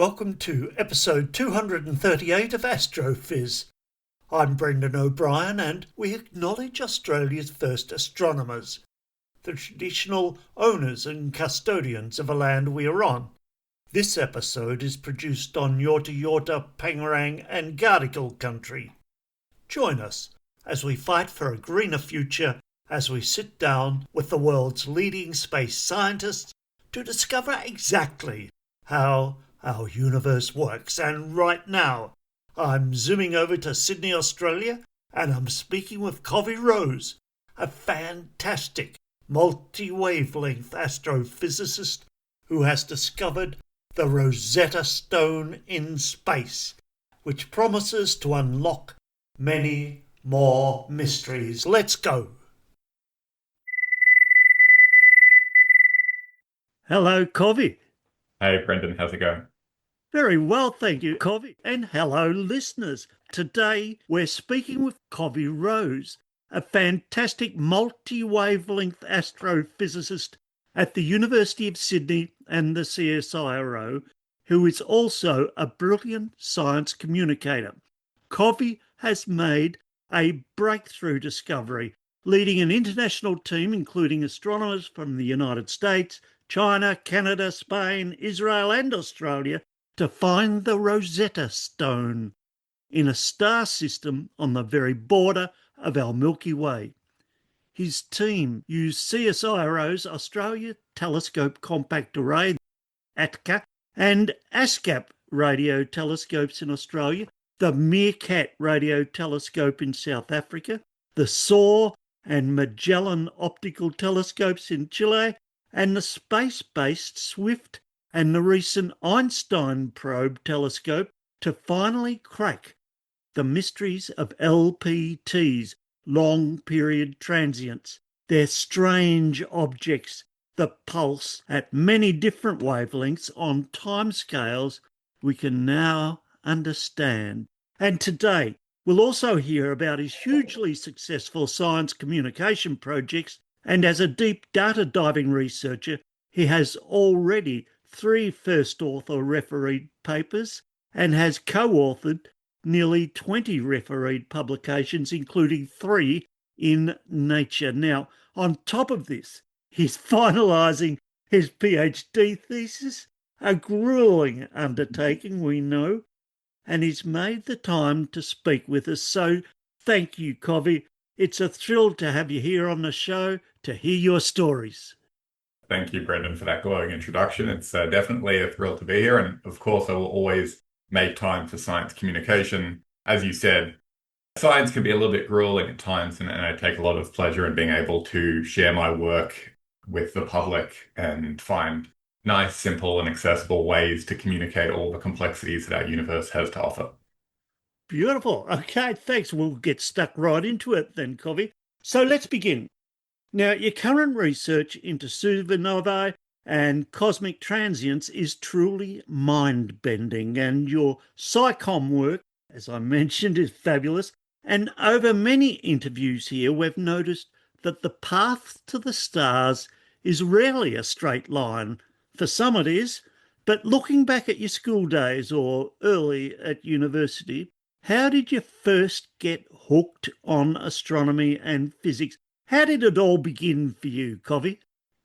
Welcome to episode 238 of Astrophiz. I'm Brendan O'Brien and we acknowledge Australia's first astronomers, the traditional owners and custodians of the land we are on. This episode is produced on Yorta Yorta, Pangarang and Gadigal country. Join us as we fight for a greener future as we sit down with the world's leading space scientists to discover exactly how our universe works. And right now, I'm zooming over to Sydney, Australia, and I'm speaking with Kovi Rose, a fantastic multi-wavelength astrophysicist who has discovered the Rosetta Stone in space, which promises to unlock many more mysteries. Let's go. Hello, Kovi. Hey, Brendan, how's it going? Very well, thank you, Kovi. And hello, listeners. Today, we're speaking with Kovi Rose, a fantastic multi-wavelength astrophysicist at the University of Sydney and the CSIRO, who is also a brilliant science communicator. Kovi has made a breakthrough discovery, leading an international team including astronomers from the United States, China, Canada, Spain, Israel and Australia to find the Rosetta Stone in a star system on the very border of our Milky Way. His team used CSIRO's Australia Telescope Compact Array, ATCA, and ASKAP radio telescopes in Australia, the Meerkat radio telescope in South Africa, the SAW and Magellan optical telescopes in Chile, and the space-based SWIFT and the recent Einstein probe telescope to finally crack the mysteries of LPTs, Long Period Transients. They're strange objects that pulse at many different wavelengths on timescales we can now understand. And today, we'll also hear about his hugely successful science communication projects, and as a deep data diving researcher, he has already 3 first author refereed papers and has co-authored nearly 20 refereed publications, including 3 in Nature. Now, on top of this, he's finalising his PhD thesis, a gruelling undertaking, we know, and he's made the time to speak with us. So thank you, Kovi. It's a thrill to have you here on the show to hear your stories. Thank you, Brendan, for that glowing introduction. It's definitely a thrill to be here. And of course, I will always make time for science communication. As you said, science can be a little bit grueling at times, and I take a lot of pleasure in being able to share my work with the public and find nice, simple, and accessible ways to communicate all the complexities that our universe has to offer. Beautiful. Okay, thanks. We'll get stuck right into it then, Kovi. So let's begin. Now, your current research into supernovae and cosmic transients is truly mind-bending, and your SciComm work, as I mentioned, is fabulous. And over many interviews here, we've noticed that the path to the stars is rarely a straight line. For some it is, but looking back at your school days or early at university, how did you first get hooked on astronomy and physics? How did it all begin for you, Kovi?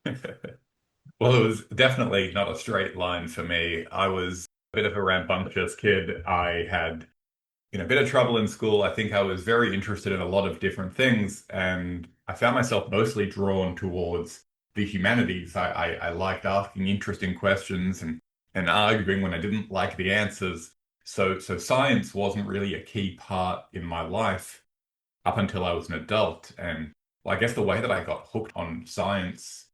Well, it was definitely not a straight line for me. I was a bit of a rambunctious kid. I had, a bit of trouble in school. I think I was very interested in a lot of different things, and I found myself mostly drawn towards the humanities. I liked asking interesting questions and arguing when I didn't like the answers. So science wasn't really a key part in my life up until I was an adult. And well, I guess the way that I got hooked on science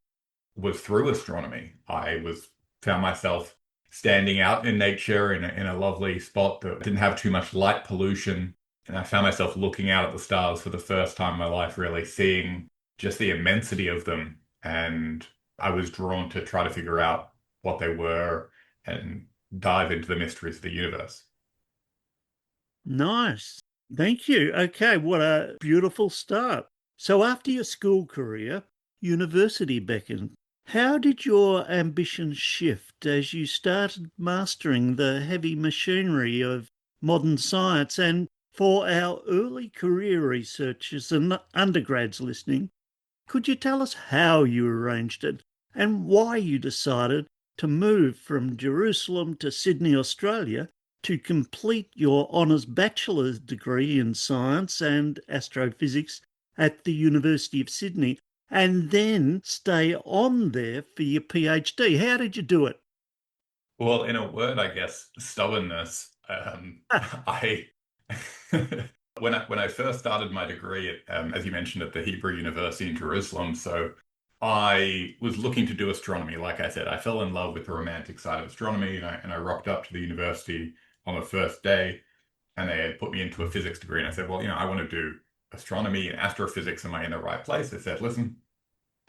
was through astronomy. Found myself standing out in nature in a lovely spot that didn't have too much light pollution. And I found myself looking out at the stars for the first time in my life, really seeing just the immensity of them. And I was drawn to try to figure out what they were and dive into the mysteries of the universe. Nice. Thank you. Okay, what a beautiful start. So after your school career, university beckoned. How did your ambitions shift as you started mastering the heavy machinery of modern science? And for our early career researchers and undergrads listening, could you tell us how you arranged it and why you decided to move from Jerusalem to Sydney, Australia to complete your honours bachelor's degree in science and astrophysics at the University of Sydney and then stay on there for your PhD? How did you do it? Well, in a word, I guess stubbornness. I when I first started my degree at, as you mentioned, at the Hebrew University in Jerusalem, so I was looking to do astronomy. Like I said, I fell in love with the romantic side of astronomy, and I rocked up to the university on the first day, and they had put me into a physics degree, and I said, well, I want to do astronomy and astrophysics. Am I in the right place? They said, listen,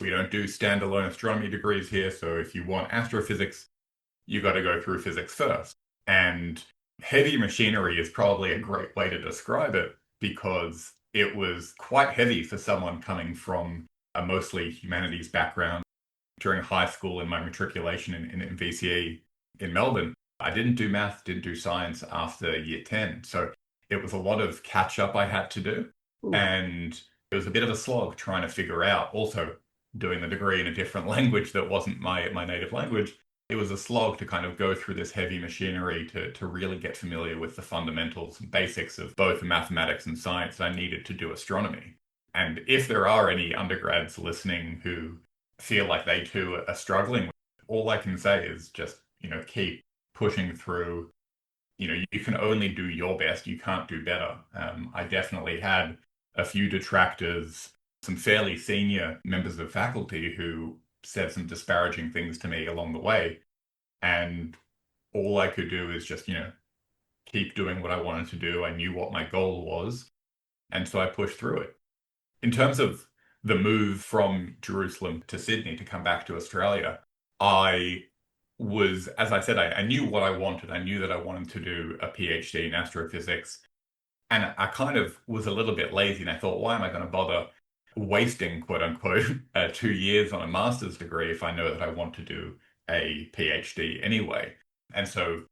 we don't do standalone astronomy degrees here, so if you want astrophysics, you got to go through physics first. And heavy machinery is probably a great way to describe it because it was quite heavy for someone coming from a mostly humanities background. During high school in my matriculation in VCE in Melbourne, I didn't do math, didn't do science after year 10. So it was a lot of catch up I had to do. Ooh. And it was a bit of a slog trying to figure out, also doing the degree in a different language that wasn't my native language. It was a slog to kind of go through this heavy machinery to really get familiar with the fundamentals and basics of both mathematics and science that I needed to do astronomy. And if there are any undergrads listening who feel like they too are struggling, all I can say is just, keep pushing through. You can only do your best. You can't do better. I definitely had a few detractors, some fairly senior members of faculty who said some disparaging things to me along the way. And all I could do is just, keep doing what I wanted to do. I knew what my goal was. And so I pushed through it. In terms of the move from Jerusalem to Sydney to come back to Australia, I was, as I said, I knew what I wanted. I knew that I wanted to do a PhD in astrophysics. And I kind of was a little bit lazy and I thought, why am I going to bother wasting, quote unquote, 2 years on a master's degree if I know that I want to do a PhD anyway? And so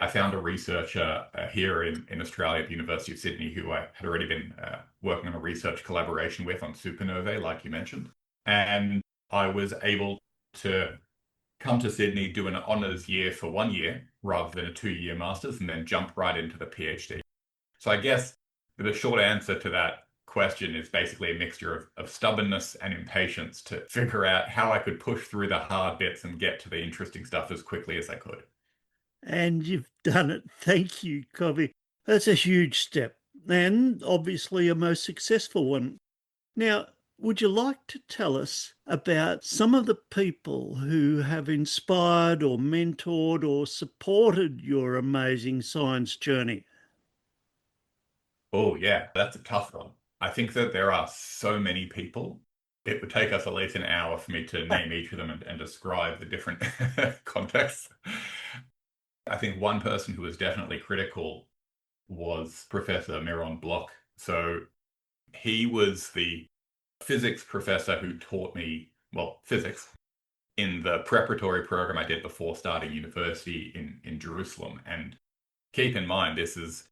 I found a researcher here in Australia at the University of Sydney who I had already been working on a research collaboration with on supernovae, like you mentioned. And I was able to come to Sydney, do an honours year for 1 year rather than a 2-year master's, and then jump right into the PhD. So I guess the short answer to that question is basically a mixture of stubbornness and impatience to figure out how I could push through the hard bits and get to the interesting stuff as quickly as I could. And you've done it. Thank you, Kovi. That's a huge step and obviously a most successful one. Now, would you like to tell us about some of the people who have inspired or mentored or supported your amazing science journey? Oh, yeah, that's a tough one. I think that there are so many people. It would take us at least an hour for me to name each of them and describe the different contexts. I think one person who was definitely critical was Professor Miron Bloch. So he was the physics professor who taught me, well, physics in the preparatory program I did before starting university in Jerusalem. And keep in mind, this is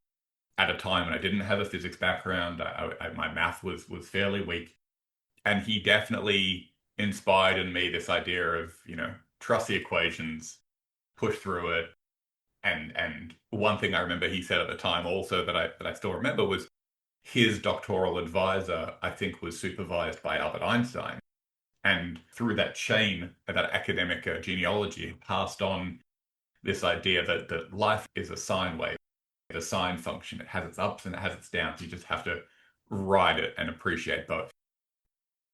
at a time when I didn't have a physics background. My math was fairly weak. And he definitely inspired in me this idea of, trust the equations, push through it. And one thing I remember he said at the time also that I still remember was his doctoral advisor, I think, was supervised by Albert Einstein. And through that chain, that academic genealogy, passed on this idea that life is a sine wave, a sine function. It has its ups and it has its downs. You just have to ride it and appreciate both.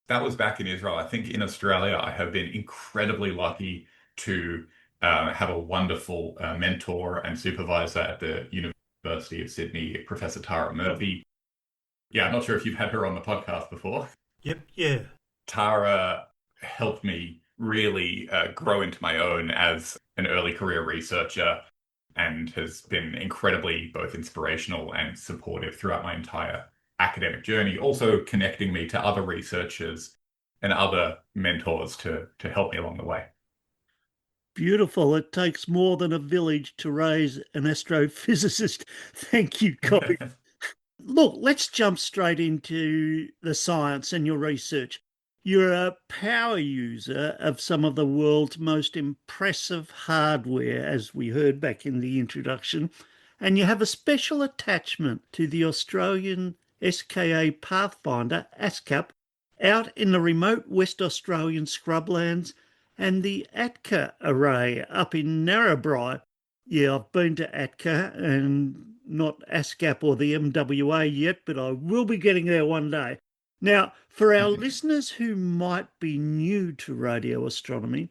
That was back in Israel. I think in Australia, I have been incredibly lucky to have a wonderful mentor and supervisor at the University of Sydney, Professor Tara Murphy. Yeah, I'm not sure if you've had her on the podcast before. Yep, yeah. Tara helped me really grow into my own as an early career researcher and has been incredibly both inspirational and supportive throughout my entire academic journey, also connecting me to other researchers and other mentors to help me along the way. Beautiful. It takes more than a village to raise an astrophysicist. Thank you, Kovi. Look, let's jump straight into the science and your research. You're a power user of some of the world's most impressive hardware, as we heard back in the introduction, and you have a special attachment to the Australian SKA Pathfinder, ASKAP, out in the remote West Australian scrublands, and the ATCA array up in Narrabri. Yeah, I've been to ATCA and not ASKAP or the MWA yet, but I will be getting there one day. Now, for our listeners who might be new to radio astronomy,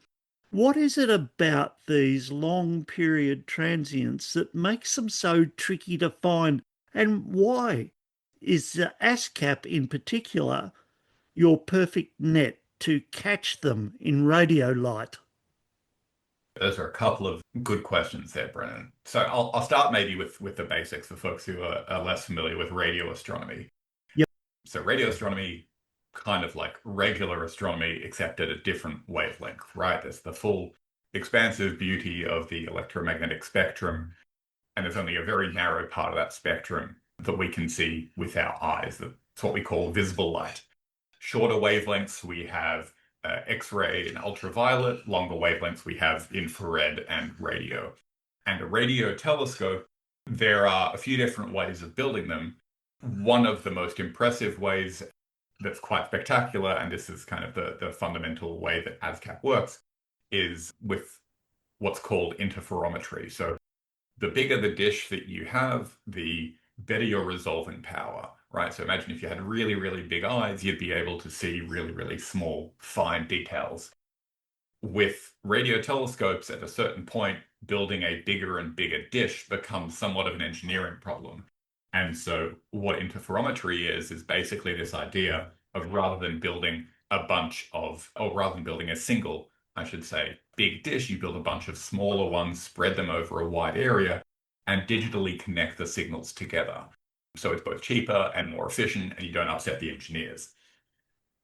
what is it about these long period transients that makes them so tricky to find, and why is the ASKAP in particular your perfect net to catch them in radio light? Those are a couple of good questions there, Brennan. So I'll start maybe with the basics for folks who are less familiar with radio astronomy. Yep. So radio astronomy, kind of like regular astronomy, except at a different wavelength, right? There's the full expansive beauty of the electromagnetic spectrum, and there's only a very narrow part of that spectrum that we can see with our eyes. That's what we call visible light. Shorter wavelengths, we have X-ray and ultraviolet. Longer wavelengths, we have infrared and radio. And a radio telescope, there are a few different ways of building them. One of the most impressive ways that's quite spectacular, and this is kind of the fundamental way that ASKAP works, is with what's called interferometry. So the bigger the dish that you have, the better your resolving power, right? So imagine if you had really, really big eyes, you'd be able to see really, really small, fine details. With radio telescopes, at a certain point, building a bigger and bigger dish becomes somewhat of an engineering problem. And so what interferometry is basically this idea of rather than building a single, I should say, big dish, you build a bunch of smaller ones, spread them over a wide area, and digitally connect the signals together. So it's both cheaper and more efficient, and you don't upset the engineers.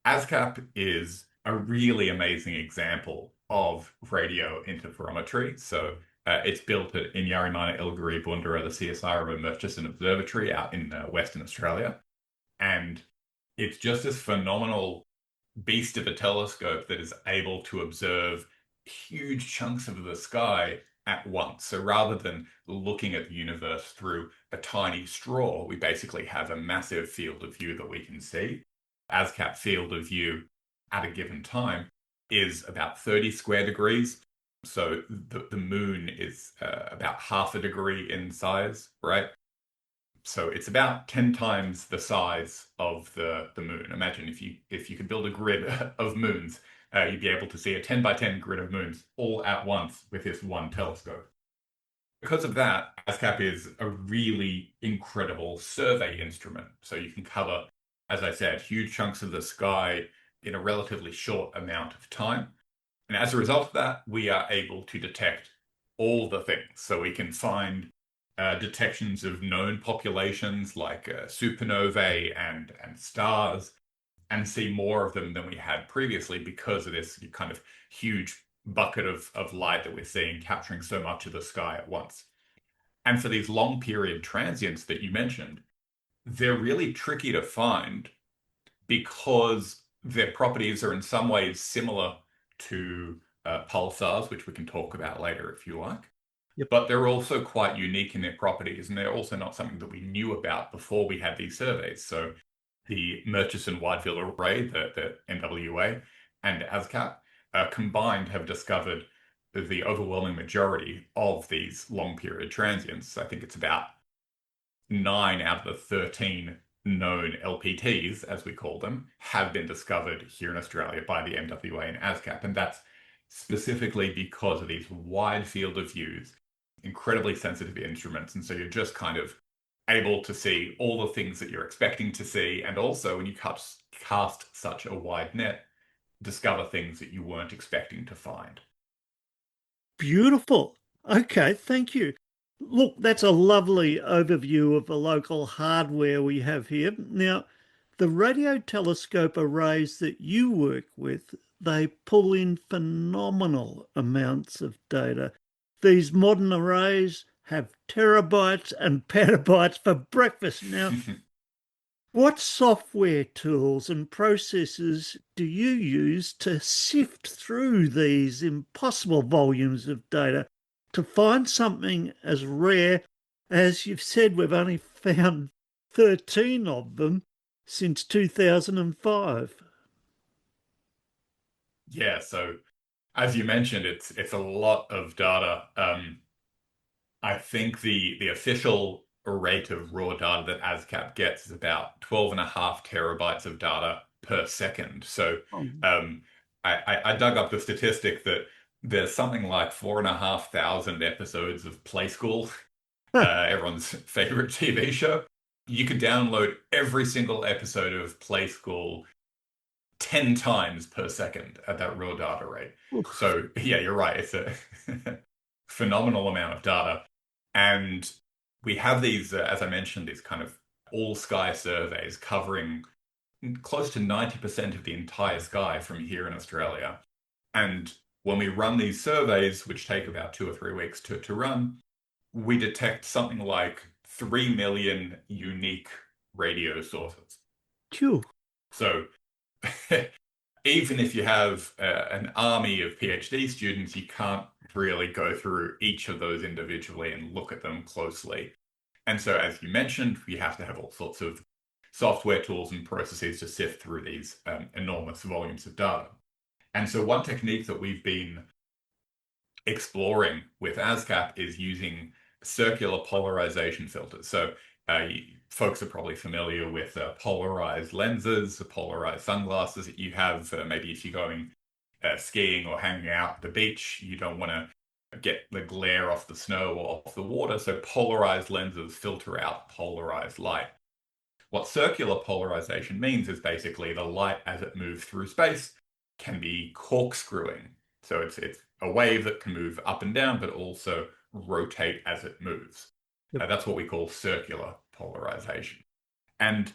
ASKAP is a really amazing example of radio interferometry. So it's built at Inyarimana Ilgari Bundara, the CSIRO Murchison Observatory out in Western Australia. And it's just this phenomenal beast of a telescope that is able to observe huge chunks of the sky at once. So rather than looking at the universe through a tiny straw, we basically have a massive field of view that we can see. ASKAP field of view at a given time is about 30 square degrees. So the moon is about half a degree in size, right? So it's about 10 times the size of the moon. Imagine if you could build a grid of moons, you'd be able to see a 10 by 10 grid of moons all at once with this one telescope. Because of that, ASKAP is a really incredible survey instrument. So you can cover, as I said, huge chunks of the sky in a relatively short amount of time. And as a result of that, we are able to detect all the things. So we can find detections of known populations like supernovae and stars, and see more of them than we had previously because of this kind of huge bucket of light that we're seeing capturing so much of the sky at once. And for these long period transients that you mentioned, they're really tricky to find because their properties are in some ways similar to pulsars, which we can talk about later if you like. Yep. But they're also quite unique in their properties, and they're also not something that we knew about before we had these surveys. So the Murchison Wide Field Array, the MWA, and ASKAP combined have discovered the overwhelming majority of these long period transients. I think it's about 9 out of the 13 known LPTs, as we call them, have been discovered here in Australia by the MWA and ASKAP. And that's specifically because of these wide field of views, incredibly sensitive instruments. And so you're just kind of able to see all the things that you're expecting to see. And also when you cast such a wide net, discover things that you weren't expecting to find. Beautiful. Okay, thank you. Look, that's a lovely overview of the local hardware we have here. Now, The radio telescope arrays that you work with, they pull in phenomenal amounts of data. These modern arrays have terabytes and petabytes for breakfast. Now, what software tools and processes do you use to sift through these impossible volumes of data to find something as rare as you've said we've only found 13 of them since 2005? Yeah, so as you mentioned, it's a lot of data. I think the official rate of raw data that ASKAP gets is about 12.5 terabytes of data per second. So Um, um, I dug up the statistic that there's something like 4,500 episodes of Play School, everyone's favorite TV show. You could download every single episode of Play School 10 times per second at that raw data rate. So yeah, you're right. It's a phenomenal amount of data. And we have these, as I mentioned, these kind of all sky surveys covering close to 90% of the entire sky from here in Australia. And when we run these surveys, which take about 2 or 3 weeks to run, we detect something like 3 million unique radio sources. Phew. So even if you have an army of PhD students, you can't really go through each of those individually and look at them closely. And so, as you mentioned, we have to have all sorts of software tools and processes to sift through these enormous volumes of data. And so one technique that we've been exploring with ASKAP is using circular polarization filters. So folks are probably familiar with polarized lenses, polarized sunglasses that you have. Maybe if you're going skiing or hanging out at the beach, you don't want to get the glare off the snow or off the water. So polarized lenses filter out polarized light. What circular polarization means is basically the light as it moves through space can be corkscrewing. So it's a wave that can move up and down, but also rotate as it moves. Yep. That's what we call circular polarization. And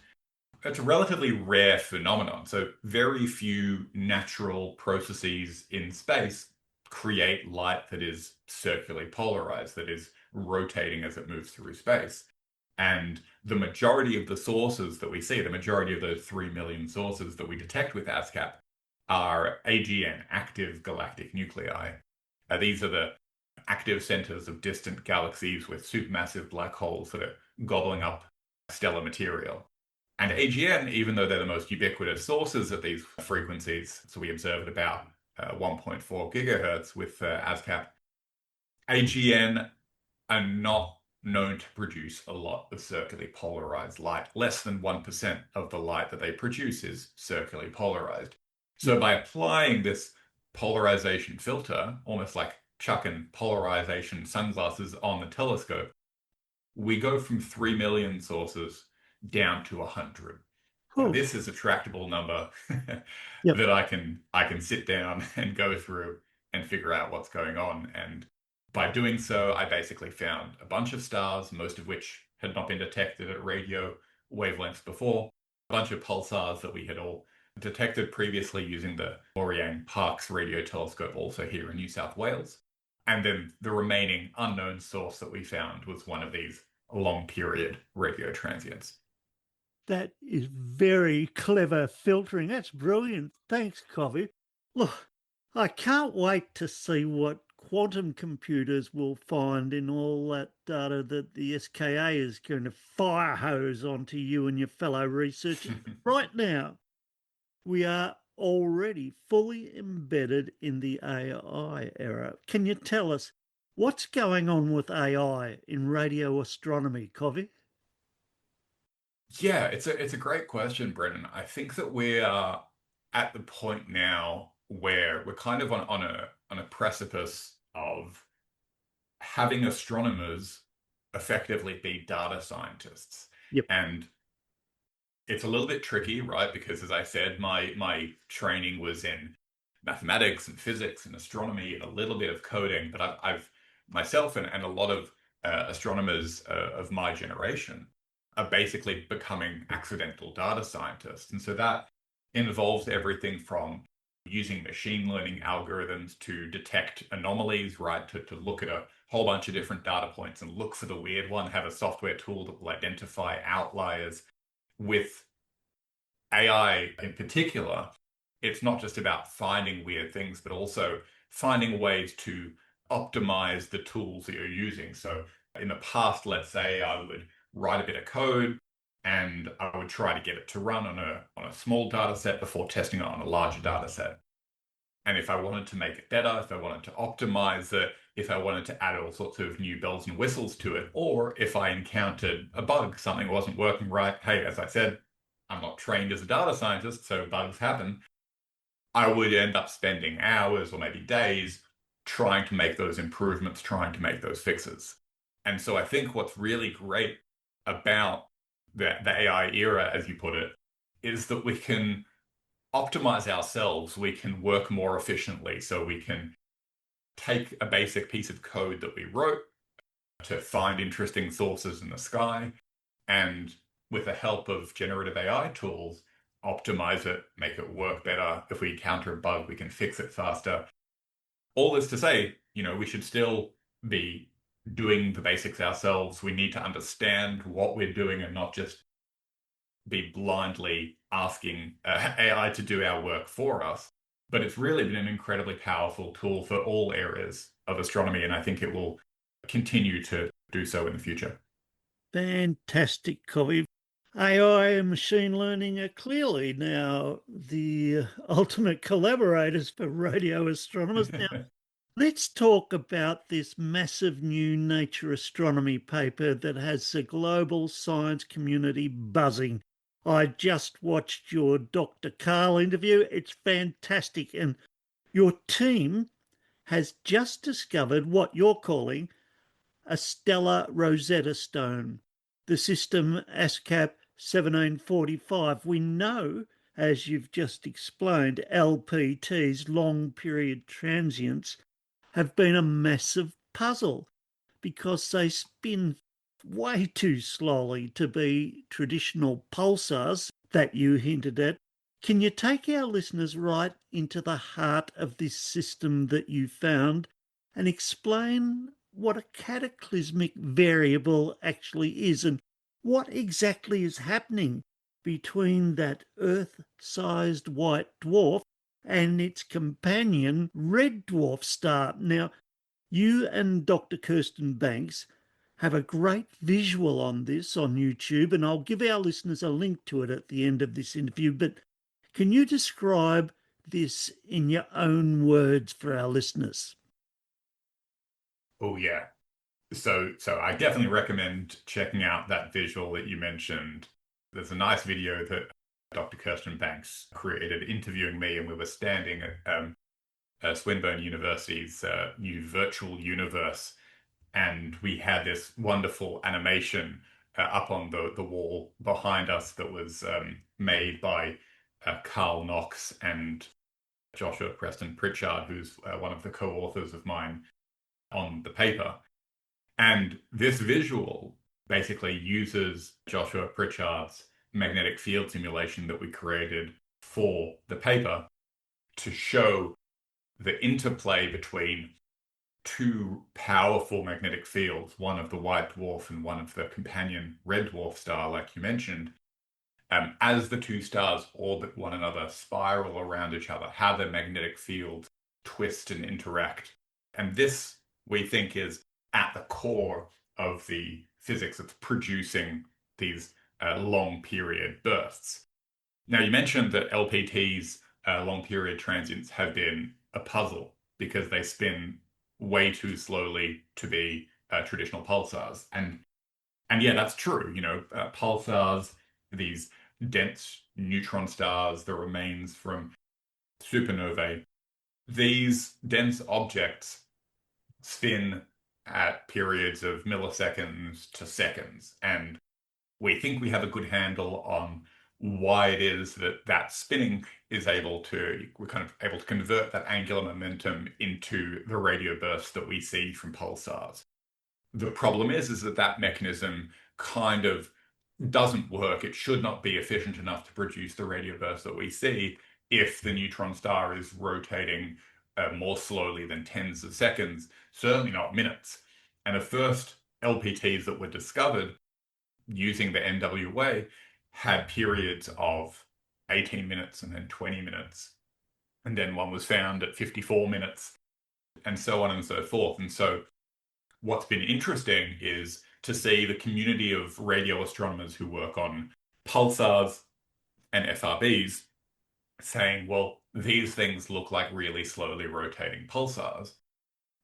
it's a relatively rare phenomenon. So very few natural processes in space create light that is circularly polarized, that is rotating as it moves through space. And the majority of the sources that we see, the majority of those 3 million sources that we detect with ASKAP are AGN, active galactic nuclei. These are the active centers of distant galaxies with supermassive black holes that are gobbling up stellar material. And AGN, even though they're the most ubiquitous sources of these frequencies, so we observe at about 1.4 gigahertz with ASKAP, AGN are not known to produce a lot of circularly polarized light. Less than 1% of the light that they produce is circularly polarized. So by applying this polarization filter, almost like chucking polarization sunglasses on the telescope, we go from 3 million sources down to 100. Now, this is a tractable number Yep. that I can sit down and go through and figure out what's going on. And by doing so, I basically found a bunch of stars, most of which had not been detected at radio wavelengths before, a bunch of pulsars that we had all detected previously using the Loreang Parkes radio telescope, also here in New South Wales. And then the remaining unknown source that we found was one of these long period radio transients. That is very clever filtering. That's brilliant. Thanks, Kovi. Look, I can't wait to see what quantum computers will find in all that data that the SKA is going to fire hose onto you and your fellow researchers. Right now, we are already fully embedded in the AI era. Can you tell us what's going on with AI in radio astronomy, Kovi? Yeah, it's a great question, Brendan. I think that we are at the point now where we're kind of on a precipice of having astronomers effectively be data scientists. Yep. And it's a little bit tricky, right? Because as I said, my training was in mathematics and physics and astronomy and a little bit of coding, but I've myself and a lot of astronomers of my generation are basically becoming accidental data scientists. And so that involves everything from using machine learning algorithms to detect anomalies, right? To look at a whole bunch of different data points and look for the weird one, have a software tool that will identify outliers. With AI in particular, it's not just about finding weird things, but also finding ways to optimize the tools that you're using. So in the past, let's say I would write a bit of code and I would try to get it to run on a small data set before testing it on a larger data set. And if I wanted to make it better, if I wanted to optimize it, if I wanted to add all sorts of new bells and whistles to it, or if I encountered a bug, something wasn't working right, hey, as I said, I'm not trained as a data scientist, so bugs happen. I would end up spending hours or maybe days trying to make those improvements, trying to make those fixes. And so I think what's really great about the AI era, as you put it, is that we can optimize ourselves, we can work more efficiently. So we can take a basic piece of code that we wrote to find interesting sources in the sky, and with the help of generative AI tools, optimize it, make it work better. If we encounter a bug, we can fix it faster. All this to say, we should still be doing the basics ourselves. We need to understand what we're doing and not just be blindly asking AI to do our work for us. But it's really been an incredibly powerful tool for all areas of astronomy, and I think it will continue to do so in the future. Fantastic, Kovi. AI and machine learning are clearly now the ultimate collaborators for radio astronomers. Now, let's talk about this massive new Nature astronomy paper that has the global science community buzzing. I just watched your Dr. Carl interview. It's fantastic. And your team has just discovered what you're calling a stellar Rosetta Stone, the system ASKAP 1745. We know, as you've just explained, LPTs, long period transients, have been a massive puzzle because they spin way too slowly to be traditional pulsars that you hinted at. Can you take our listeners right into the heart of this system that you found and explain what a cataclysmic variable actually is and what exactly is happening between that Earth-sized white dwarf and its companion red dwarf star? Now, you and Dr. Kirsten Banks have a great visual on this on YouTube, and I'll give our listeners a link to it at the end of this interview. But can you describe this in your own words for our listeners? Oh yeah. So I definitely recommend checking out that visual that you mentioned. There's a nice video that Dr. Kirsten Banks created interviewing me, and we were standing at Swinburne University's new virtual universe, and we had this wonderful animation up on the wall behind us that was made by Carl Knox and Joshua Preston Pritchard, who's one of the co-authors of mine on the paper. And this visual basically uses Joshua Pritchard's magnetic field simulation that we created for the paper to show the interplay between two powerful magnetic fields, one of the white dwarf and one of the companion red dwarf star, like you mentioned, as the two stars orbit one another, spiral around each other, how their magnetic fields twist and interact. And this, we think, is at the core of the physics that's producing these long period bursts. Now, you mentioned that LPTs, long period transients, have been a puzzle because they spin way too slowly to be traditional pulsars. And yeah, that's true. Pulsars, these dense neutron stars, the remains from supernovae, these dense objects spin at periods of milliseconds to seconds. And we think we have a good handle on why it is that spinning is we're kind of able to convert that angular momentum into the radio bursts that we see from pulsars. The problem is that mechanism kind of doesn't work. It should not be efficient enough to produce the radio burst that we see if the neutron star is rotating more slowly than tens of seconds, certainly not minutes. And the first LPTs that were discovered using the NWA had periods of 18 minutes and then 20 minutes. And then one was found at 54 minutes, and so on and so forth. And so what's been interesting is to see the community of radio astronomers who work on pulsars and FRBs saying, well, these things look like really slowly rotating pulsars.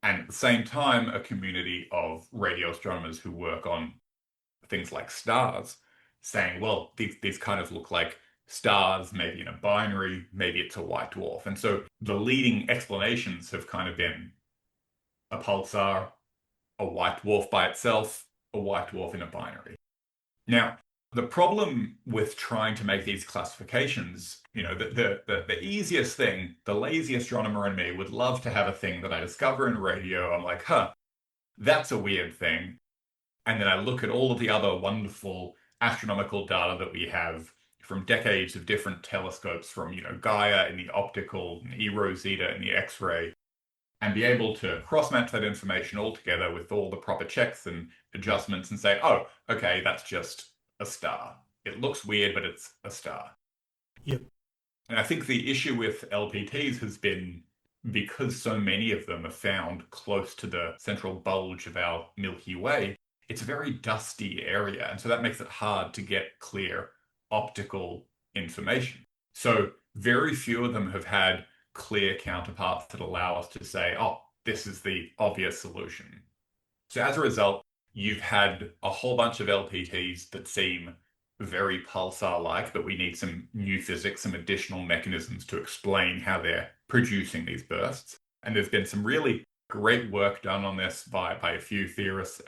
And at the same time, a community of radio astronomers who work on things like stars saying, well, these kind of look like stars, maybe in a binary, maybe it's a white dwarf. And so the leading explanations have kind of been a pulsar, a white dwarf by itself, a white dwarf in a binary. Now, the problem with trying to make these classifications, the easiest thing, the lazy astronomer in me would love to have a thing that I discover in radio. I'm like, that's a weird thing. And then I look at all of the other wonderful astronomical data that we have from decades of different telescopes, from, Gaia in the optical, and eRosetta in the X-ray, and be able to cross-match that information all together with all the proper checks and adjustments and say, oh, okay, that's just a star. It looks weird, but it's a star. Yep. And I think the issue with LPTs has been because so many of them are found close to the central bulge of our Milky Way, it's a very dusty area. And so that makes it hard to get clear optical information. So very few of them have had clear counterparts that allow us to say, oh, this is the obvious solution. So as a result, you've had a whole bunch of LPTs that seem very pulsar-like, but we need some new physics, some additional mechanisms to explain how they're producing these bursts. And there's been some really great work done on this by a few theorists.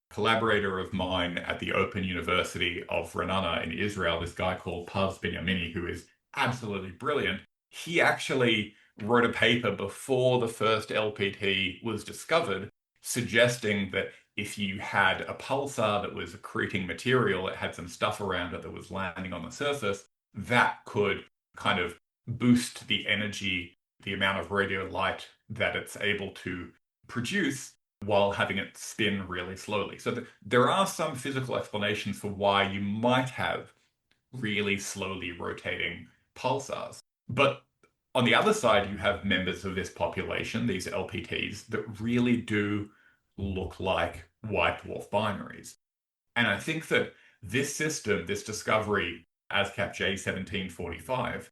Collaborator of mine at the Open University of Ra'anana in Israel, this guy called Paz Binyamini, who is absolutely brilliant. He actually wrote a paper before the first LPT was discovered, suggesting that if you had a pulsar that was accreting material, it had some stuff around it that was landing on the surface, that could kind of boost the energy, the amount of radio light that it's able to produce while having it spin really slowly. So there are some physical explanations for why you might have really slowly rotating pulsars. But on the other side, you have members of this population, these LPTs, that really do look like white dwarf binaries. And I think that this system, this discovery, ASKAP J1745,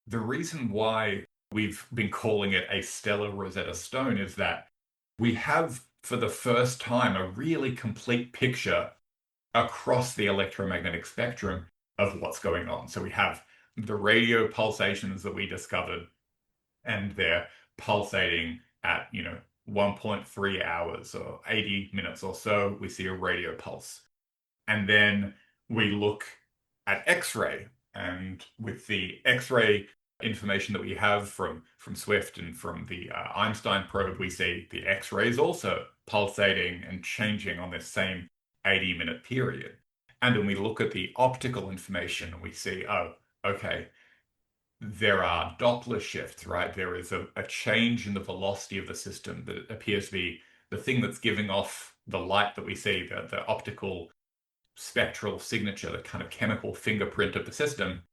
the reason why we've been calling it a stellar Rosetta Stone is that we have, for the first time, a really complete picture across the electromagnetic spectrum of what's going on. So we have the radio pulsations that we discovered, and they're pulsating at, 1.3 hours or 80 minutes or so, we see a radio pulse. And then we look at X-ray, and with the X-ray information that we have from Swift and from the Einstein probe, we see the X-rays also pulsating and changing on this same 80-minute period. And then we look at the optical information and we see, oh, okay, there are Doppler shifts, right? There is a change in the velocity of the system that appears to be the thing that's giving off the light that we see, the optical spectral signature, the kind of chemical fingerprint of the system.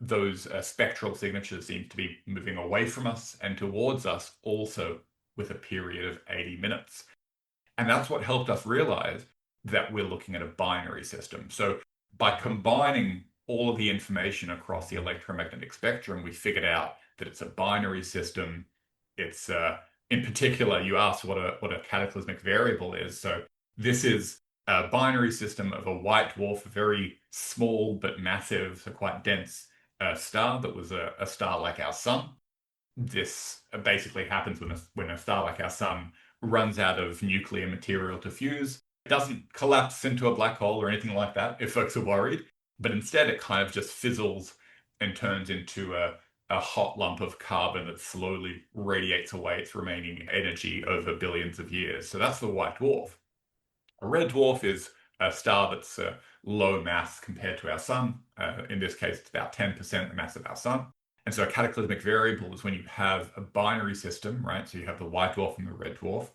Those spectral signatures seem to be moving away from us and towards us, also with a period of 80 minutes. And that's what helped us realize that we're looking at a binary system. So by combining all of the information across the electromagnetic spectrum, we figured out that it's a binary system. It's in particular, you asked what a cataclysmic variable is. So this is a binary system of a white dwarf, a very small but massive, so quite dense star that was a star like our sun. This basically happens when a star like our sun runs out of nuclear material to fuse. It doesn't collapse into a black hole or anything like that, if folks are worried, but instead it kind of just fizzles and turns into a hot lump of carbon that slowly radiates away its remaining energy over billions of years. So that's the white dwarf. A red dwarf is a star that's low mass compared to our sun. In this case, it's about 10% the mass of our sun. And so a cataclysmic variable is when you have a binary system, right? So you have the white dwarf and the red dwarf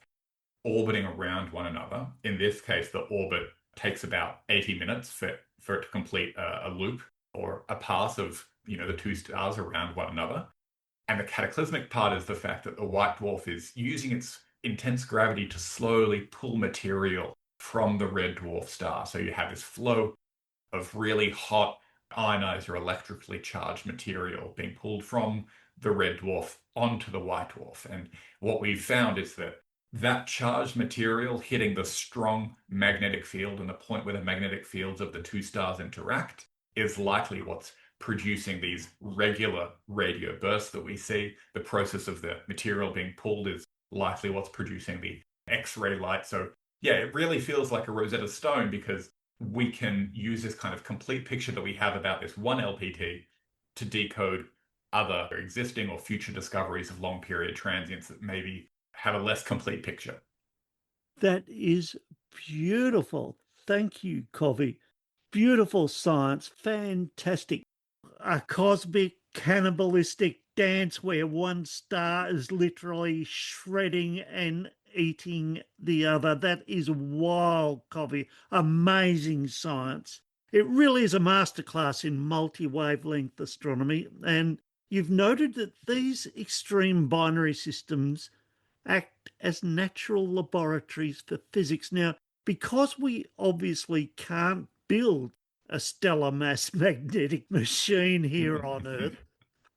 orbiting around one another. In this case, the orbit takes about 80 minutes for it to complete a loop or a pass of, the two stars around one another. And the cataclysmic part is the fact that the white dwarf is using its intense gravity to slowly pull material from the red dwarf star. So you have this flow of really hot, ionized or electrically charged material being pulled from the red dwarf onto the white dwarf. And what we've found is that that charged material hitting the strong magnetic field and the point where the magnetic fields of the two stars interact is likely what's producing these regular radio bursts that we see. The process of the material being pulled is likely what's producing the X-ray light. So yeah, it really feels like a Rosetta Stone because we can use this kind of complete picture that we have about this one LPT to decode other existing or future discoveries of long period transients that maybe have a less complete picture. That is beautiful. Thank you, Kovi. Beautiful science. Fantastic. A cosmic cannibalistic dance where one star is literally shredding and eating the other. That is wild, Kovi. Amazing science. It really is a masterclass in multi-wavelength astronomy. And you've noted that these extreme binary systems act as natural laboratories for physics. Now, because we obviously can't build a stellar mass magnetic machine here on Earth,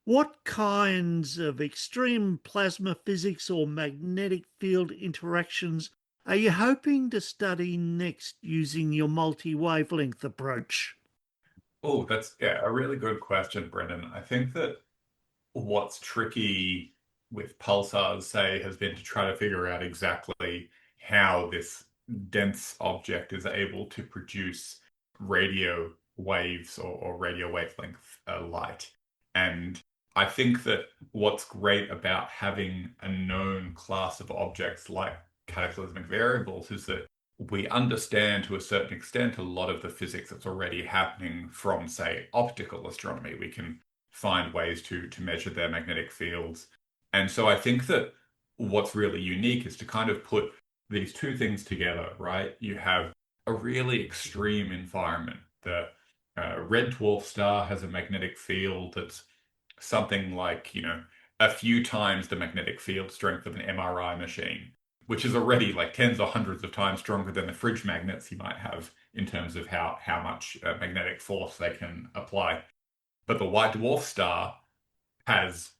what kinds of extreme plasma physics or magnetic field interactions are you hoping to study next using your multi-wavelength approach? Oh, that's a really good question, Brendan. I think that what's tricky with pulsars, say, has been to try to figure out exactly how this dense object is able to produce radio waves or radio wavelength light. And I think that what's great about having a known class of objects like cataclysmic variables is that we understand to a certain extent a lot of the physics that's already happening from, say, optical astronomy. We can find ways to measure their magnetic fields. And so I think that what's really unique is to kind of put these two things together, right? You have a really extreme environment. The red dwarf star has a magnetic field that's something like, a few times the magnetic field strength of an MRI machine, which is already like tens or hundreds of times stronger than the fridge magnets you might have in terms of how much magnetic force they can apply. But the white dwarf star has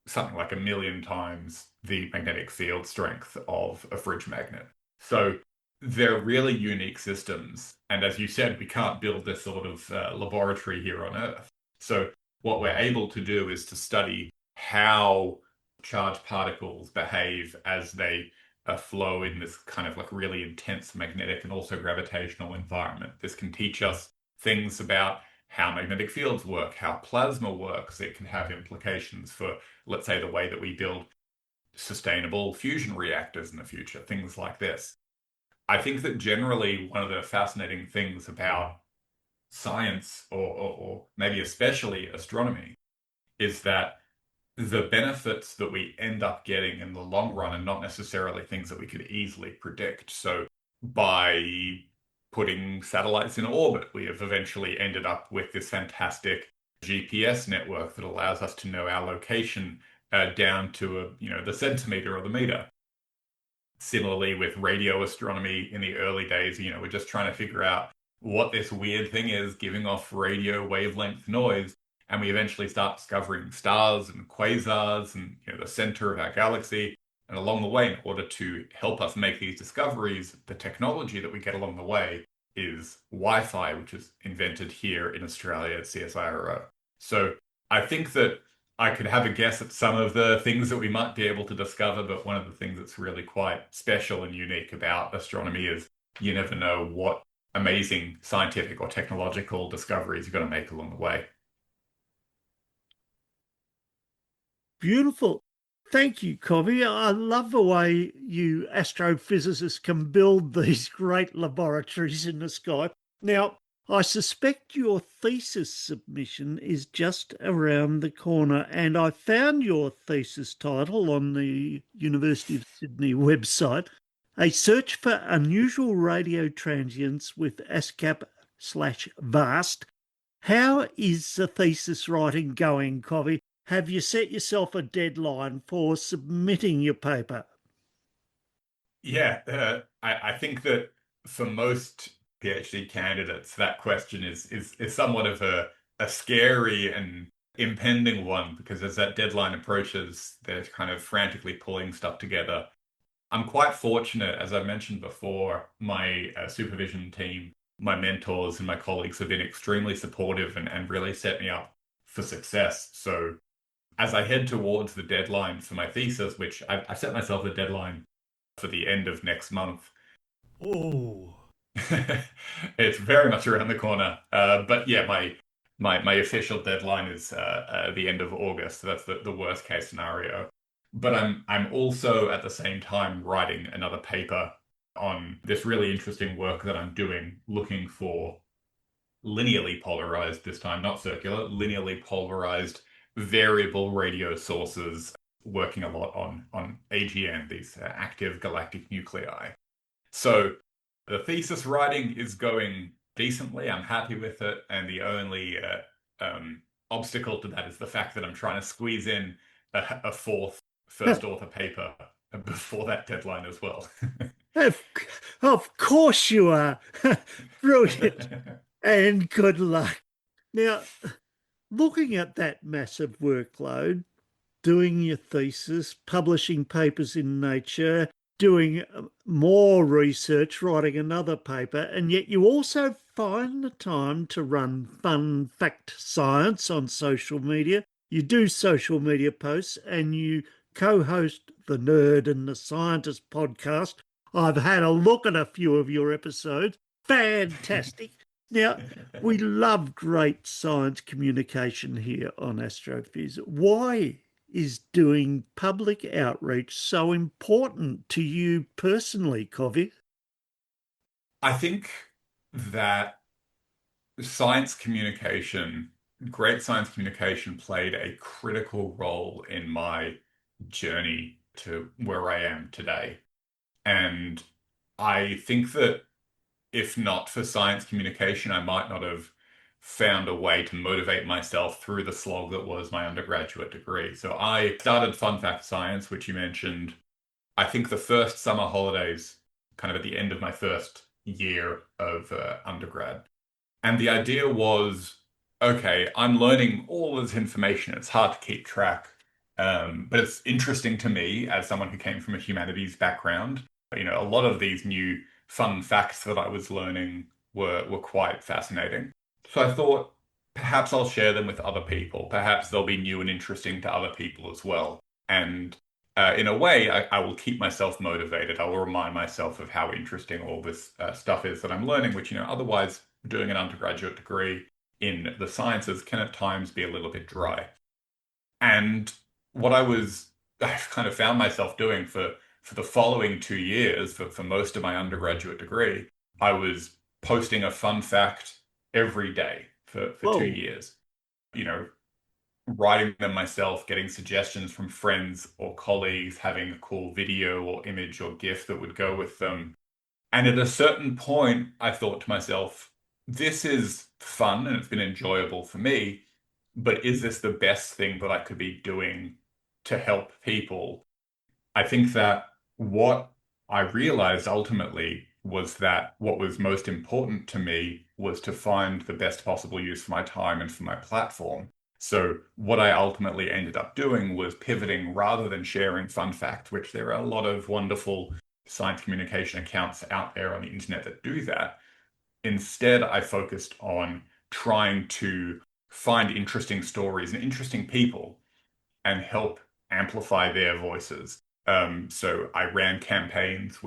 something like 1,000,000 times the magnetic field strength of a fridge magnet. So they're really unique systems. And as you said, we can't build this sort of laboratory here on Earth. So what we're able to do is to study how charged particles behave as they flow in this kind of like really intense magnetic and also gravitational environment. This can teach us things about how magnetic fields work, how plasma works. It can have implications for, let's say, the way that we build sustainable fusion reactors in the future, things like this. I think that generally one of the fascinating things about science, or maybe especially astronomy, is that the benefits that we end up getting in the long run are not necessarily things that we could easily predict. So by putting satellites in orbit, we have eventually ended up with this fantastic GPS network that allows us to know our location down to the centimeter or the meter. Similarly, with radio astronomy in the early days, we're just trying to figure out what this weird thing is giving off radio wavelength noise. And we eventually start discovering stars and quasars and the center of our galaxy. And along the way, in order to help us make these discoveries, the technology that we get along the way is Wi-Fi, which is invented here in Australia at CSIRO. So I think that I could have a guess at some of the things that we might be able to discover, but one of the things that's really quite special and unique about astronomy is you never know what amazing scientific or technological discoveries you're going to make along the way. Beautiful. Thank you, Kovi. I love the way you astrophysicists can build these great laboratories in the sky. Now, I suspect your thesis submission is just around the corner, and I found your thesis title on the University of Sydney website, A Search for Unusual Radio Transients with ASKAP/VAST. How is the thesis writing going, Kovi? Have you set yourself a deadline for submitting your paper? Yeah, I think that for most PhD candidates, that question is somewhat of a scary and impending one because as that deadline approaches, they're kind of frantically pulling stuff together. I'm quite fortunate, as I mentioned before, my supervision team, my mentors, and my colleagues have been extremely supportive and really set me up for success. So as I head towards the deadline for my thesis, which I set myself a deadline for the end of next month. Oh, It's very much around the corner. But yeah, my official deadline is the end of August. So that's the worst case scenario. But I'm also at the same time writing another paper on this really interesting work that I'm doing, looking for linearly polarized, this time not circular, linearly polarized variable radio sources, working a lot on AGN, these active galactic nuclei. So the thesis writing is going decently. I'm happy with it. And the only obstacle to that is the fact that I'm trying to squeeze in a fourth first author paper before that deadline as well. of, of course you are. Brilliant. And good luck. Now, looking at that massive workload, doing your thesis, publishing papers in Nature, doing more research, writing another paper, and yet you also find the time to run fun fact science on social media. You do social media posts and you co-host the Nerd and the Scientist podcast. I've had a look at a few of your episodes. Fantastic. Now, we love great science communication here on Astrophiz. Why is doing public outreach so important to you personally, Kovi? I think that science communication, great science communication, played a critical role in my journey to where I am today. And I think that if not for science communication, I might not have found a way to motivate myself through the slog that was my undergraduate degree. So I started Fun Fact Science, which you mentioned, I think the first summer holidays, kind of at the end of my first year of undergrad. And the idea was, okay, I'm learning all this information. It's hard to keep track. But it's interesting to me as someone who came from a humanities background. You know, a lot of these new fun facts that I was learning were quite fascinating. So I thought perhaps I'll share them with other people. Perhaps they'll be new and interesting to other people as well. And in a way, I will keep myself motivated. I will remind myself of how interesting all this stuff is that I'm learning, which, you know, otherwise doing an undergraduate degree in the sciences can at times be a little bit dry. And what I kind of found myself doing for the following 2 years, for most of my undergraduate degree, I was posting a fun fact every day for Whoa. 2 years. You know, writing them myself, getting suggestions from friends or colleagues, having a cool video or image or GIF that would go with them. And at a certain point, I thought to myself, this is fun and it's been enjoyable for me, but is this the best thing that I could be doing to help people? I think that what I realized ultimately was that what was most important to me was to find the best possible use for my time and for my platform. So what I ultimately ended up doing was pivoting rather than sharing fun facts, which there are a lot of wonderful science communication accounts out there on the internet that do that. Instead, I focused on trying to find interesting stories and interesting people and help amplify their voices. So I ran campaigns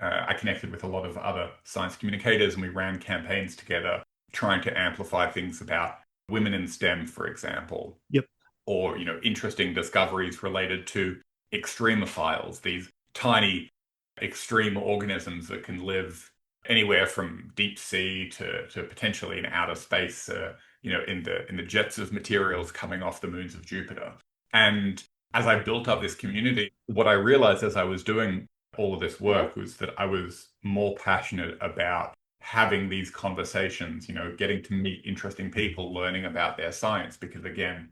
I connected with a lot of other science communicators and we ran campaigns together trying to amplify things about women in STEM, for example. Yep. Or, you know, interesting discoveries related to extremophiles, these tiny extreme organisms that can live anywhere from deep sea to potentially in outer space, in the jets of materials coming off the moons of Jupiter. And as I built up this community, what I realized as I was doing all of this work was that I was more passionate about having these conversations, getting to meet interesting people, learning about their science, because again,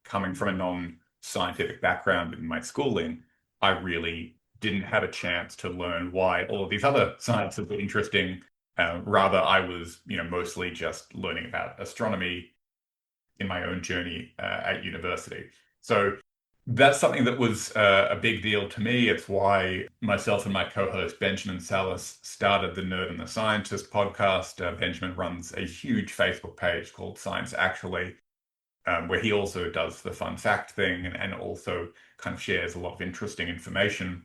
coming from a non-scientific background in my schooling, I really didn't have a chance to learn why all of these other sciences were interesting. Rather, I was, mostly just learning about astronomy in my own journey at university. So that's something that was a big deal to me. It's why myself and my co-host Benjamin Salas started the Nerd and the Scientist podcast. Benjamin runs a huge Facebook page called Science Actually, where he also does the fun fact thing and also kind of shares a lot of interesting information.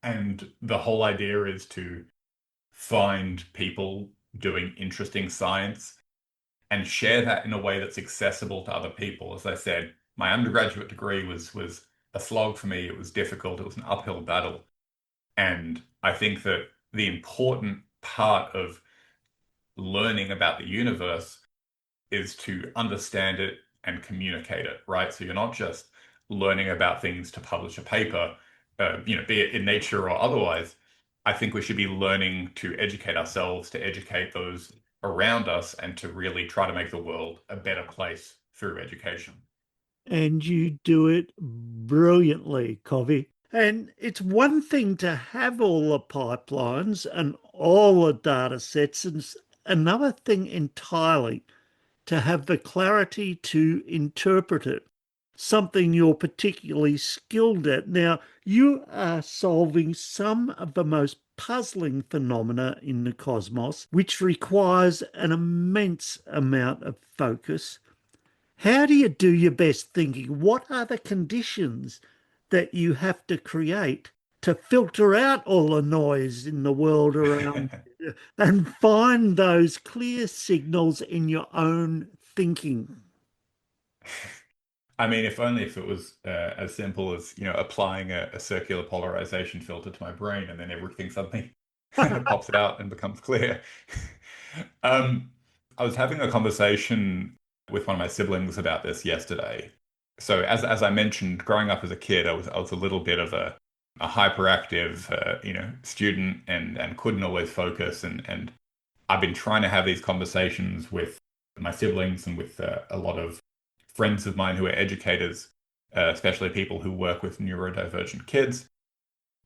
And the whole idea is to find people doing interesting science and share that in a way that's accessible to other people. As I said, my undergraduate degree was a slog for me. It was difficult. It was an uphill battle. And I think that the important part of learning about the universe is to understand it and communicate it, right? So you're not just learning about things to publish a paper, be it in Nature or otherwise. I think we should be learning to educate ourselves, to educate those around us, and to really try to make the world a better place through education. And you do it brilliantly, Kovi. And it's one thing to have all the pipelines and all the data sets, and another thing entirely to have the clarity to interpret it, something you're particularly skilled at. Now, you are solving some of the most puzzling phenomena in the cosmos, which requires an immense amount of focus. How do you do your best thinking? What are the conditions that you have to create to filter out all the noise in the world around you and find those clear signals in your own thinking? I mean, if it was as simple as, applying a circular polarization filter to my brain and then everything suddenly pops out and becomes clear. Um, I was having a conversation with one of my siblings about this yesterday. So as I mentioned, growing up as a kid, I was a little bit of a hyperactive student and couldn't always focus, and I've been trying to have these conversations with my siblings and with a lot of friends of mine who are educators, especially people who work with neurodivergent kids,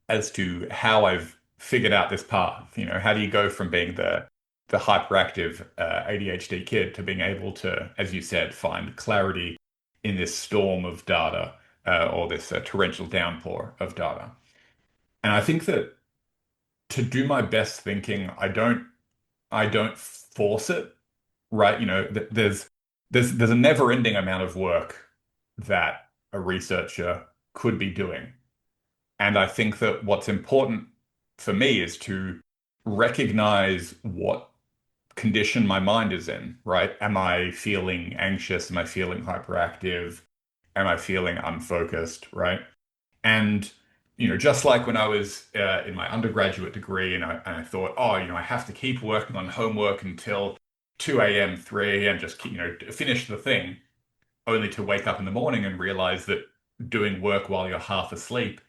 as to how I've figured out this path. How do you go from being the hyperactive ADHD kid to being able to, as you said, find clarity in this storm of data, or this torrential downpour of data. And I think that to do my best thinking, I don't force it, right? There's a never-ending amount of work that a researcher could be doing. And I think that what's important for me is to recognize what condition my mind is in, right? Am I feeling anxious? Am I feeling hyperactive? Am I feeling unfocused, right? And, just like when I was in my undergraduate degree and I thought, oh, I have to keep working on homework until 2 a.m., 3 a.m., just keep, finish the thing, only to wake up in the morning and realize that doing work while you're half asleep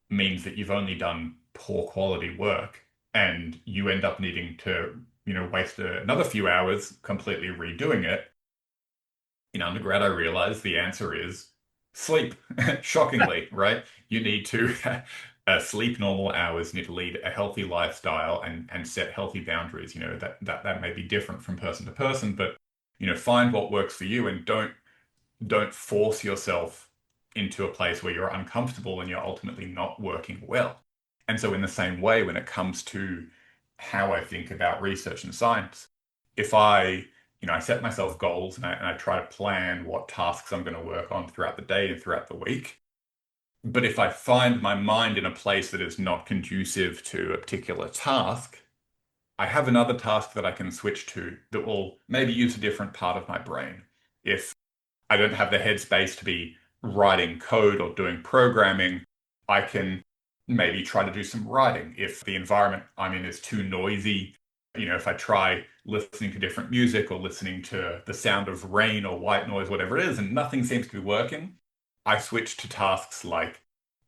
means that you've only done poor quality work, and you end up needing to, waste another few hours completely redoing it. In undergrad, I realized the answer is sleep. Shockingly, right? You need to sleep normal hours, you need to lead a healthy lifestyle and set healthy boundaries. That may be different from person to person, but find what works for you, and don't force yourself into a place where you're uncomfortable and you're ultimately not working well. And so in the same way, when it comes to how I think about research and science, if I set myself goals and I try to plan what tasks I'm going to work on throughout the day and throughout the week. But if I find my mind in a place that is not conducive to a particular task, I have another task that I can switch to that will maybe use a different part of my brain. If I don't have the headspace to be writing code or doing programming, I can maybe try to do some writing. If the environment I'm in is too noisy, if I try listening to different music or listening to the sound of rain or white noise, whatever it is, and nothing seems to be working, I switch to tasks like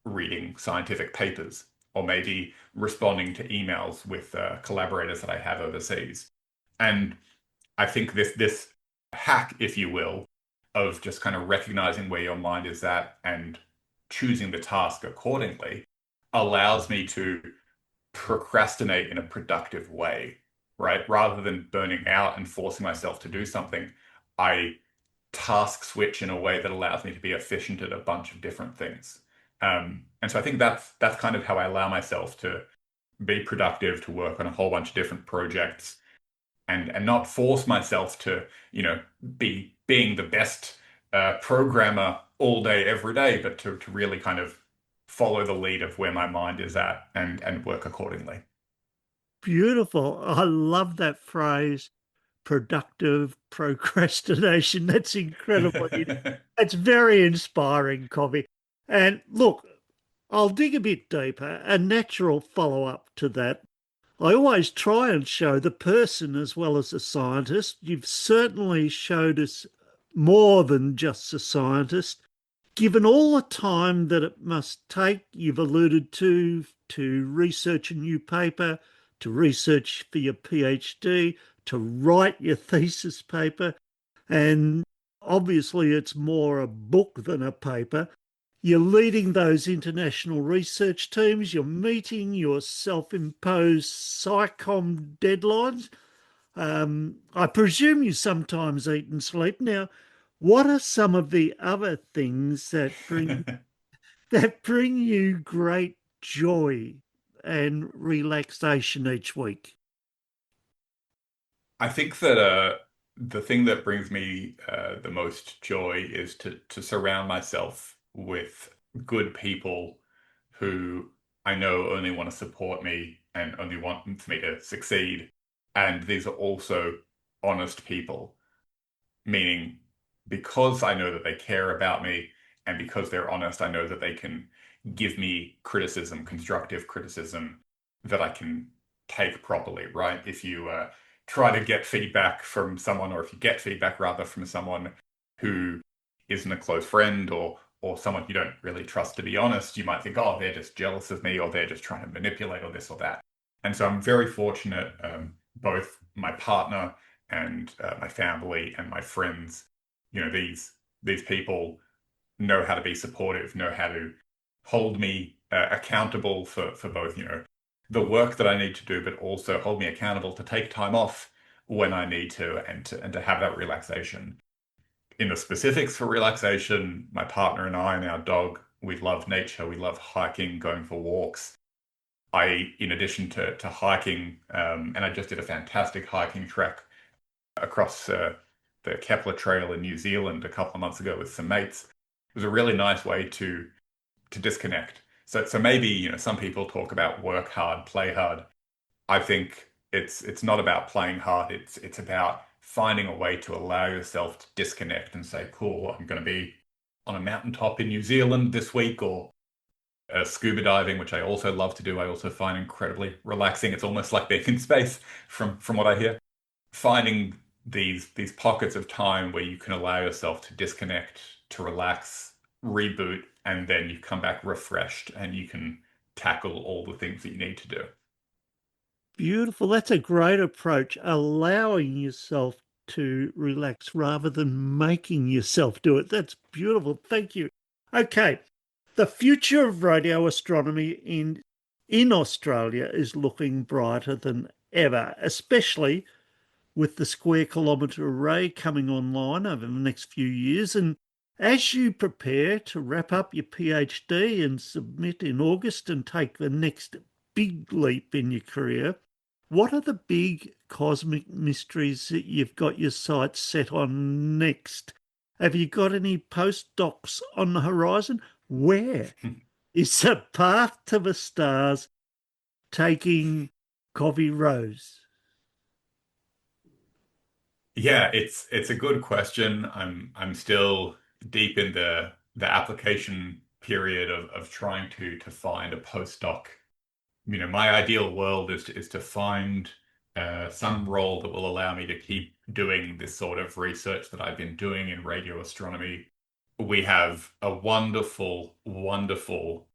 reading scientific papers or maybe responding to emails with collaborators that I have overseas. And I think this hack, if you will, of just kind of recognizing where your mind is at and choosing the task accordingly allows me to procrastinate in a productive way, right? Rather than burning out and forcing myself to do something, I task switch in a way that allows me to be efficient at a bunch of different things. And so I think that's kind of how I allow myself to be productive, to work on a whole bunch of different projects and not force myself to, be being the best programmer all day, every day, but to really kind of follow the lead of where my mind is at and work accordingly. Beautiful. I love that phrase, productive procrastination. That's incredible. It's very inspiring, Kovi. And look, I'll dig a bit deeper. A natural follow-up to that. I always try and show the person as well as the scientist. You've certainly showed us more than just a scientist. Given all the time that it must take, you've alluded to research a new paper, to research for your PhD, to write your thesis paper, and obviously it's more a book than a paper. You're leading those international research teams, you're meeting your self-imposed SciComm deadlines. I presume you sometimes eat and sleep. Now, what are some of the other things that bring you great joy and relaxation each week? I think that the thing that brings me the most joy is to surround myself with good people who I know only want to support me and only want me to succeed. And these are also honest people, meaning because I know that they care about me and because they're honest, I know that they can give me criticism, constructive criticism that I can take properly, right? If you try to get feedback from someone, or if you get feedback rather from someone who isn't a close friend or someone you don't really trust to be honest, you might think, oh, they're just jealous of me or they're just trying to manipulate or this or that. And so I'm very fortunate, both my partner and my family and my friends, these people know how to be supportive, know how to hold me accountable for both, the work that I need to do, but also hold me accountable to take time off when I need to and to have that relaxation. In the specifics for relaxation, my partner and I and our dog, we love nature, we love hiking, going for walks. In addition to hiking, and I just did a fantastic hiking trek across the Kepler Trail in New Zealand a couple of months ago with some mates. It was a really nice way to disconnect. So maybe, some people talk about work hard, play hard. I think it's not about playing hard. It's about finding a way to allow yourself to disconnect and say, cool, I'm going to be on a mountaintop in New Zealand this week, or scuba diving, which I also love to do. I also find incredibly relaxing. It's almost like being in space from what I hear. Finding these pockets of time where you can allow yourself to disconnect, to relax, reboot, and then you come back refreshed and you can tackle all the things that you need to do. Beautiful. That's a great approach, allowing yourself to relax rather than making yourself do it. That's beautiful. Thank you. Okay. The future of radio astronomy in Australia is looking brighter than ever, especially with the square kilometre array coming online over the next few years. And as you prepare to wrap up your PhD and submit in August and take the next big leap in your career, what are the big cosmic mysteries that you've got your sights set on next? Have you got any postdocs on the horizon? Where is the path to the stars taking Kovi Rose? Yeah, it's a good question. I'm still deep in the application period of trying to find a postdoc. My ideal world is to find some role that will allow me to keep doing this sort of research that I've been doing in radio astronomy. We have a wonderful, wonderful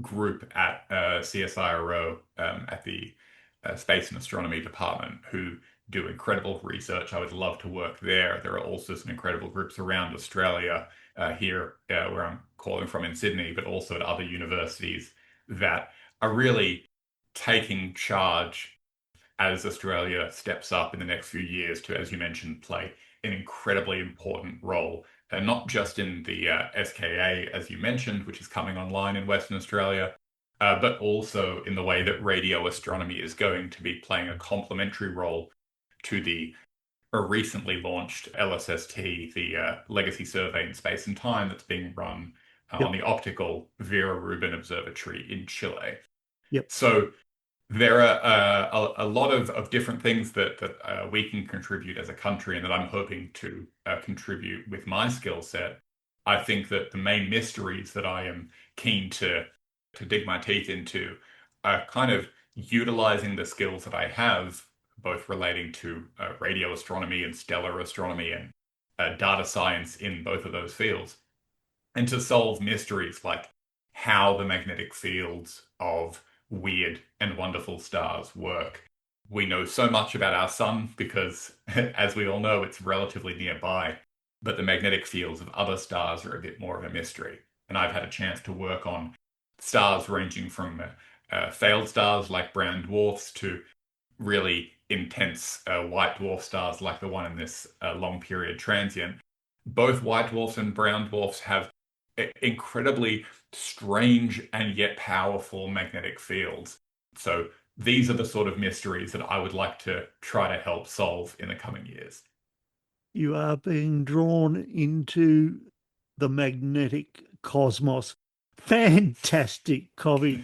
group at CSIRO, at the Space and Astronomy Department, who do incredible research. I would love to work there. There are also some incredible groups around Australia, here where I'm calling from in Sydney, but also at other universities that are really taking charge as Australia steps up in the next few years to, as you mentioned, play an incredibly important role, and not just in the SKA, as you mentioned, which is coming online in Western Australia, but also in the way that radio astronomy is going to be playing a complementary role to the recently launched LSST, the Legacy Survey in Space and Time that's being run on Yep. the optical Vera Rubin Observatory in Chile. Yep. So there are a lot of different things that we can contribute as a country, and that I'm hoping to contribute with my skill set. I think that the main mysteries that I am keen to dig my teeth into are kind of utilizing the skills that I have, both relating to radio astronomy and stellar astronomy and data science in both of those fields, and to solve mysteries like how the magnetic fields of weird and wonderful stars work. We know so much about our sun because, as we all know, it's relatively nearby, but the magnetic fields of other stars are a bit more of a mystery. And I've had a chance to work on stars ranging from failed stars like brown dwarfs to really intense white dwarf stars like the one in this long period transient. Both white dwarfs and brown dwarfs have incredibly strange and yet powerful magnetic fields. So these are the sort of mysteries that I would like to try to help solve in the coming years. You are being drawn into the magnetic cosmos. Fantastic, Kovi.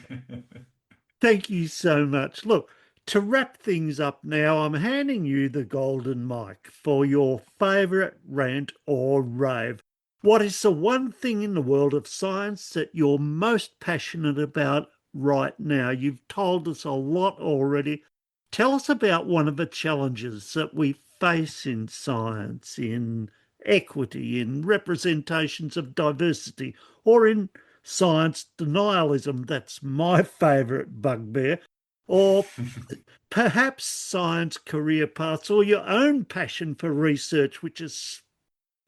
Thank you so much. Look, to wrap things up now, I'm handing you the golden mic for your favourite rant or rave. What is the one thing in the world of science that you're most passionate about right now? You've told us a lot already. Tell us about one of the challenges that we face in science, in equity, in representations of diversity, or in science denialism. That's my favourite bugbear. Or perhaps science career paths, or your own passion for research, which is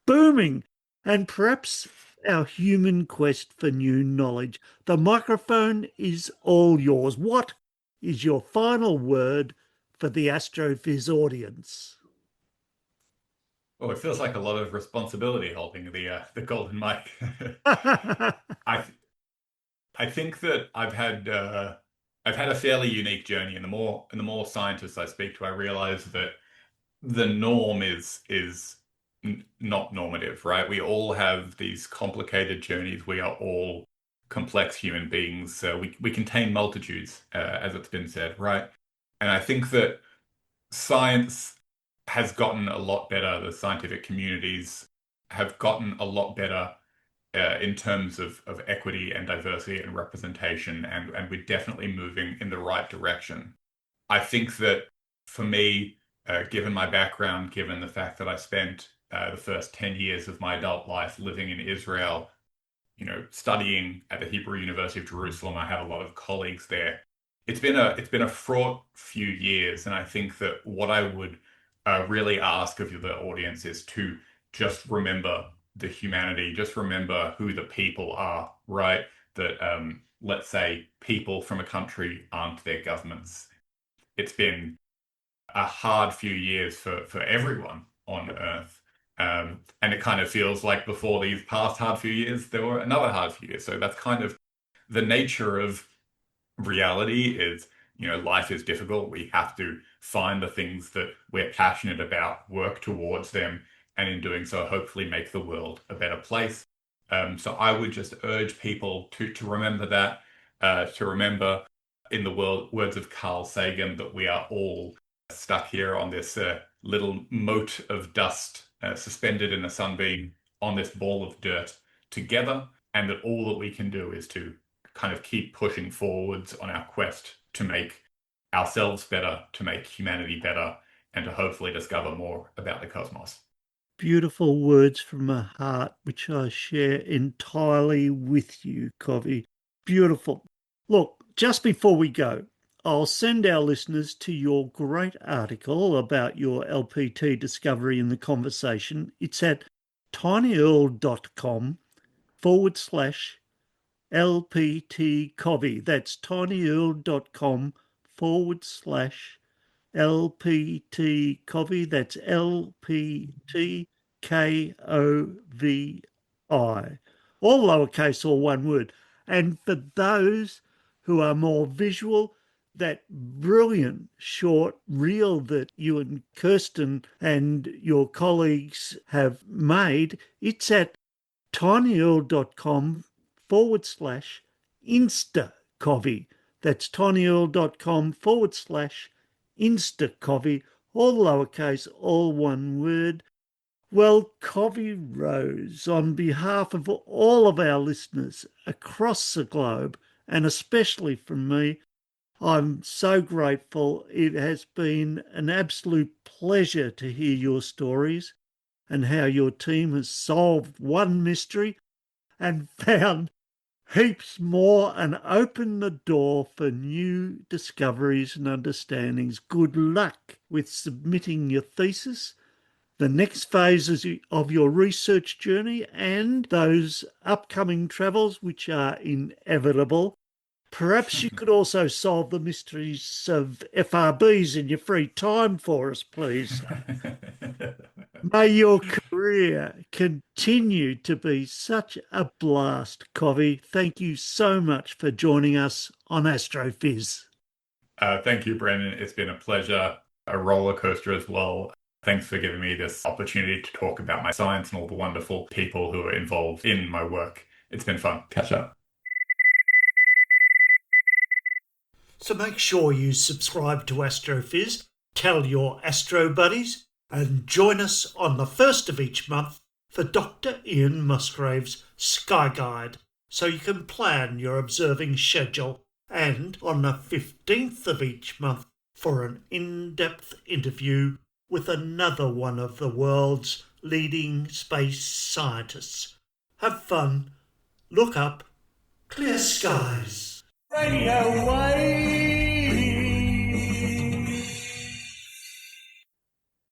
booming, and perhaps our human quest for new knowledge. The microphone is all yours. What is your final word for the Astrophiz audience? Oh, it feels like a lot of responsibility holding the golden mic. I I think that I've had a fairly unique journey, and the more scientists I speak to, I realize that the norm is not normative, right? We all have these complicated journeys. We are all complex human beings. So we contain multitudes, as it's been said, right? And I think that science has gotten a lot better. The scientific communities have gotten a lot better in terms of equity and diversity and representation, and we're definitely moving in the right direction. I think that for me, given my background, given the fact that I spent the first 10 years of my adult life living in Israel, studying at the Hebrew University of Jerusalem, I have a lot of colleagues there. It's been a fraught few years, and I think that what I would really ask of the audience is to just remember the humanity, just remember who the people are, right? That let's say people from a country aren't their governments. It's been a hard few years for everyone on Earth. And it kind of feels like before these past hard few years, there were another hard few years. So that's kind of the nature of reality is, life is difficult. We have to find the things that we're passionate about, work towards them, and in doing so, hopefully make the world a better place. So I would just urge people to remember that, to remember, in the words of Carl Sagan, that we are all stuck here on this little mote of dust, suspended in a sunbeam on this ball of dirt together. and that all that we can do is to kind of keep pushing forwards on our quest to make ourselves better, to make humanity better, and to hopefully discover more about the cosmos. Beautiful words from my heart, which I share entirely with you, Kovi. Beautiful. Look, just before we go, I'll send our listeners to your great article about your LPT discovery in the conversation. It's at tinyurl.com/LPT Kovi. That's tinyurl.com/LPT Kovi. That's LPTKOVI. All lowercase, all one word. And for those who are more visual, that brilliant short reel that you and Kirsten and your colleagues have made, it's at tinyurl.com/InstaCovi. That's tinyurl.com/InstaCovi, all lowercase, all one word. Well, Kovi Rose, on behalf of all of our listeners across the globe, and especially from me, I'm so grateful. It has been an absolute pleasure to hear your stories and how your team has solved one mystery and found heaps more and opened the door for new discoveries and understandings. Good luck with submitting your thesis, the next phases of your research journey, and those upcoming travels, which are inevitable. Perhaps you could also solve the mysteries of FRBs in your free time for us, please. May your career continue to be such a blast, Kovi. Thank you so much for joining us on Astrophiz. Thank you, Brendan. It's been a pleasure, a roller coaster as well. Thanks for giving me this opportunity to talk about my science and all the wonderful people who are involved in my work. It's been fun. Catch up. So make sure you subscribe to Astrophiz, tell your astro buddies, and join us on the first of each month for Dr. Ian Musgrave's Sky Guide, so you can plan your observing schedule, and on the 15th of each month for an in-depth interview with another one of the world's leading space scientists. Have fun, look up, clear skies. Radio Wave!